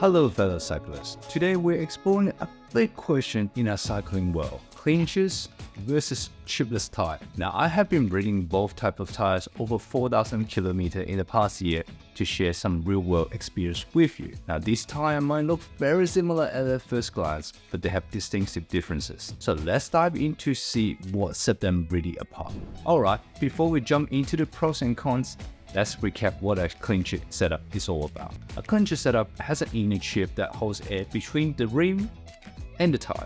Hello fellow cyclists, today we're exploring a big question in our cycling world, clinches versus tubeless tire. Now I have been reading both types of tires over 4,000 kilometers in the past year to share some real world experience with you. Now these tires might look very similar at first glance, but they have distinctive differences. So let's dive in to see what set them really apart. Alright, before we jump into the pros and cons, let's recap what a clincher setup is all about. A clincher setup has an inner chip that holds air between the rim and the tire.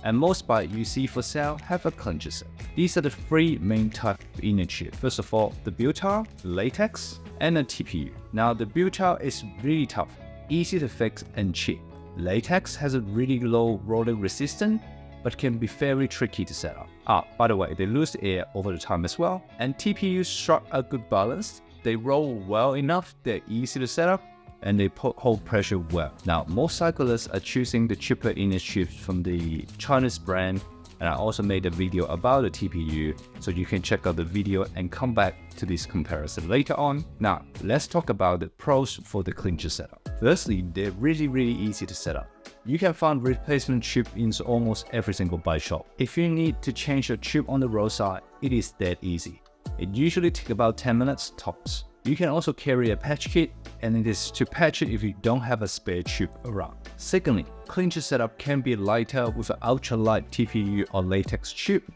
And most bikes you see for sale have a clincher set. These are the three main types of inner chip. First of all, the butyl, latex, and a TPU. Now the butyl is really tough, easy to fix and cheap. Latex has a really low rolling resistance, but can be very tricky to set up. By the way, they lose air over the time as well. And TPU struck a good balance. They roll well enough, they're easy to set up, and they hold pressure well. Now, most cyclists are choosing the cheaper inner chips from the Chinese brand, and I also made a video about the TPU, so you can check out the video and come back to this comparison later on. Now, let's talk about the pros for the clincher setup. Firstly, they're really easy to set up. You can find replacement chip in almost every single bike shop. If you need to change your chip on the roadside, it is that easy. It usually takes about 10 minutes tops. You can also carry a patch kit, and it is to patch it if you don't have a spare chip around. Secondly, clincher setup can be lighter with an ultra-light TPU or latex chip,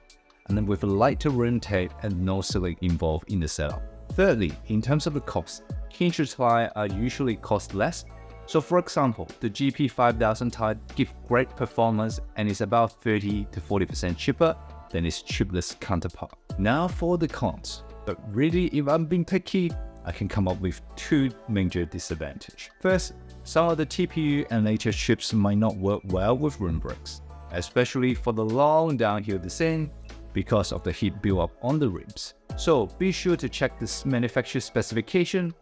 and then with a lighter rim tape and no sealing involved in the setup. Thirdly, in terms of the cost, clincher tires are usually cost less. So for example, the GP 5000 tire gives great performance and is about 30 to 40% cheaper than its tubeless counterpart. Now for the cons, but really if I'm being picky, I can come up with two major disadvantages. First, some of the TPU and latex chips might not work well with rim brakes, especially for the long downhill descent because of the heat buildup on the rims. So be sure to check this manufacturer specification.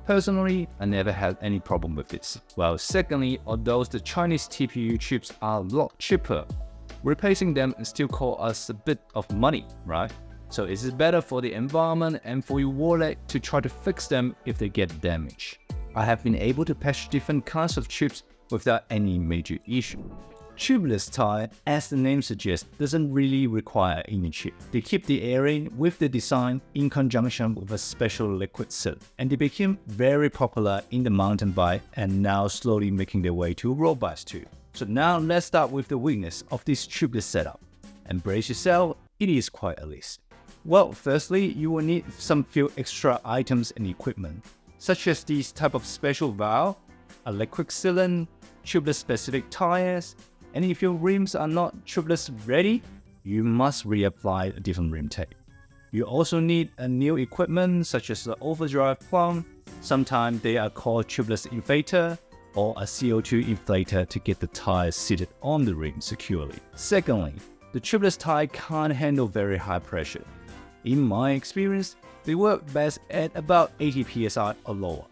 Personally, I never had any problem with this. Well, secondly, although the Chinese TPU chips are a lot cheaper, replacing them still costs us a bit of money, right? So is it better for the environment and for your wallet to try to fix them if they get damaged? I have been able to patch different kinds of chips without any major issue. Tubeless tire, as the name suggests, doesn't really require any chip. They keep the air in with the design in conjunction with a special liquid seal, and they became very popular in the mountain bike and now slowly making their way to road bikes too. So now let's start with the weakness of this tubeless setup. And brace yourself, it is quite a list. Well, firstly, you will need some few extra items and equipment, such as these type of special valve, a liquid sealant, tubeless specific tires, and if your rims are not tubeless ready, you must reapply a different rim tape. You also need a new equipment such as the overdrive pump. Sometimes they are called tubeless inflator or a CO2 inflator to get the tires seated on the rim securely. Secondly, the tubeless tire can't handle very high pressure. In my experience, they work best at about 80 psi or lower.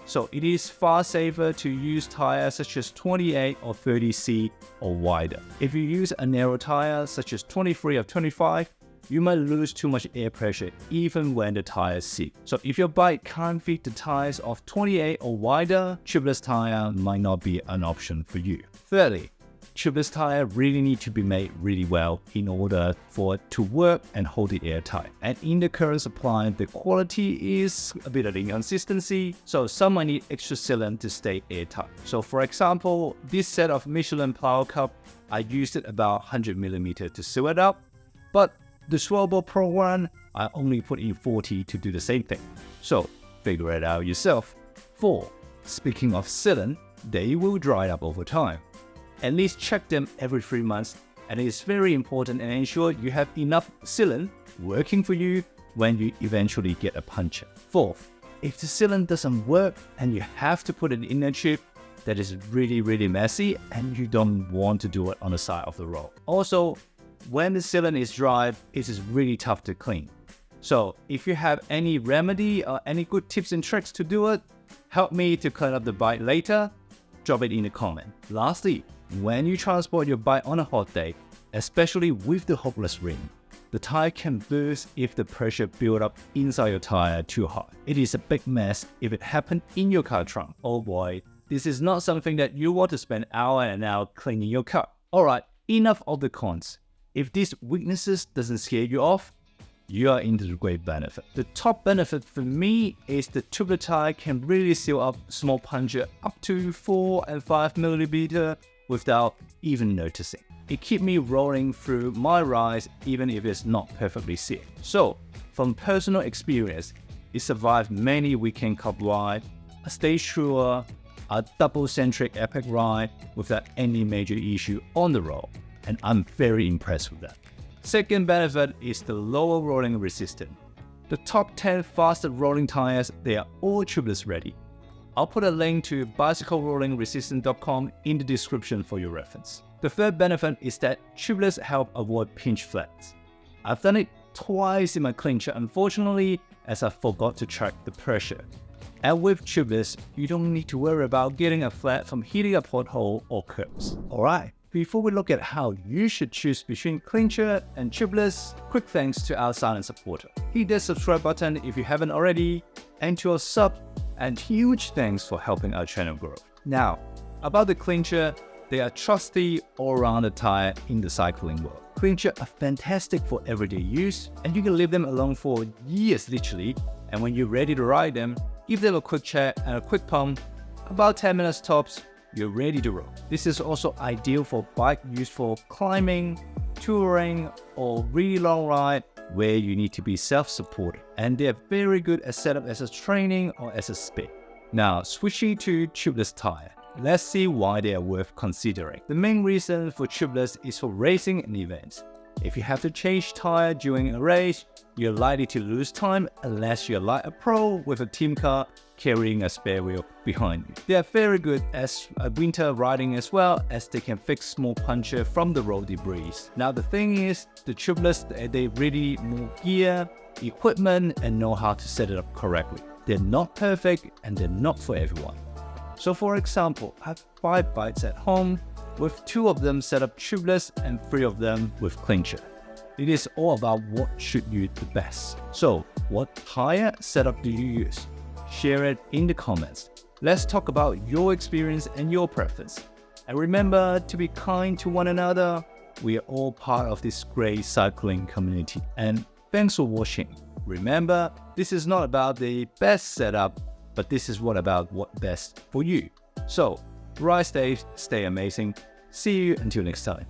So it is far safer to use tires such as 28 or 30C or wider. If you use a narrow tire such as 23 or 25, you might lose too much air pressure even when the tires sink. So if your bike can't fit the tires of 28 or wider, tubeless tire might not be an option for you. Thirdly, tubeless tire really need to be made really well in order for it to work and hold it airtight. And in the current supply, the quality is a bit of inconsistency, so some might need extra sealant to stay airtight. So for example, this set of Michelin Power Cup, I used it about 100mm to seal it up, but the Swellball Pro one, I only put in 40 to do the same thing. So figure it out yourself. 4. Speaking of sealant, they will dry up over time. At least check them every 3 months, and it is very important and ensure you have enough sealant working for you when you eventually get a puncture. 4th, if the sealant doesn't work and you have to put an inner chip, that is really messy and you don't want to do it on the side of the road. Also, when the sealant is dry, it is really tough to clean. So if you have any remedy or any good tips and tricks to do it, help me to clean up the bike later, drop it in the comment. Lastly, when you transport your bike on a hot day, especially with the hookless rim, the tire can burst if the pressure build up inside your tire too hot. It is a big mess if it happened in your car trunk. Oh boy, this is not something that you want to spend hour and hour cleaning your car. Alright, enough of the cons. If these weaknesses doesn't scare you off, you are into the great benefit. The top benefit for me is the tubular tire can really seal up small puncture up to 4 and 5 millimeter without even noticing. It keeps me rolling through my rides even if it's not perfectly sealed. So, from personal experience, it survived many weekend cup rides, a stage tour, a double-centric epic ride without any major issue on the road, and I'm very impressed with that. Second benefit is the lower rolling resistance. The top 10 fastest rolling tires, they are all tubeless ready. I'll put a link to bicyclerollingresistance.com in the description for your reference. The third benefit is that tubeless help avoid pinch flats. I've done it twice in my clincher, unfortunately, as I forgot to check the pressure. And with tubeless, you don't need to worry about getting a flat from hitting a pothole or curbs. Alright, before we look at how you should choose between clincher and tubeless, quick thanks to our silent supporter. Hit the subscribe button if you haven't already, and to our sub, and huge thanks for helping our channel grow. Now, about the clincher, they are trusty all-rounder tire in the cycling world. Clincher are fantastic for everyday use, and you can leave them alone for years literally, and when you're ready to ride them, give them a quick check and a quick pump, about 10 minutes tops, you're ready to roll. This is also ideal for bike use for climbing, touring, or really long ride where you need to be self-supported. And they're very good at setup as a training or as a spin. Now, switching to tubeless tire. Let's see why they are worth considering. The main reason for tubeless is for racing and events. If you have to change tire during a race, you're likely to lose time unless you're like a pro with a team car carrying a spare wheel behind you. They are very good as winter riding as well, as they can fix small puncture from the road debris. Now the thing is, the tubeless, they really more gear, equipment, and know how to set it up correctly. They're not perfect and they're not for everyone. So for example, I have 5 bikes at home, with 2 of them set up tubeless and 3 of them with clincher. It is all about what suits you the best. So, what tire setup do you use? Share it in the comments. Let's talk about your experience and your preference. And remember to be kind to one another. We are all part of this great cycling community. And thanks for watching. Remember, this is not about the best setup, but this is about what's best for you. So, ride safe, stay amazing. See you until next time.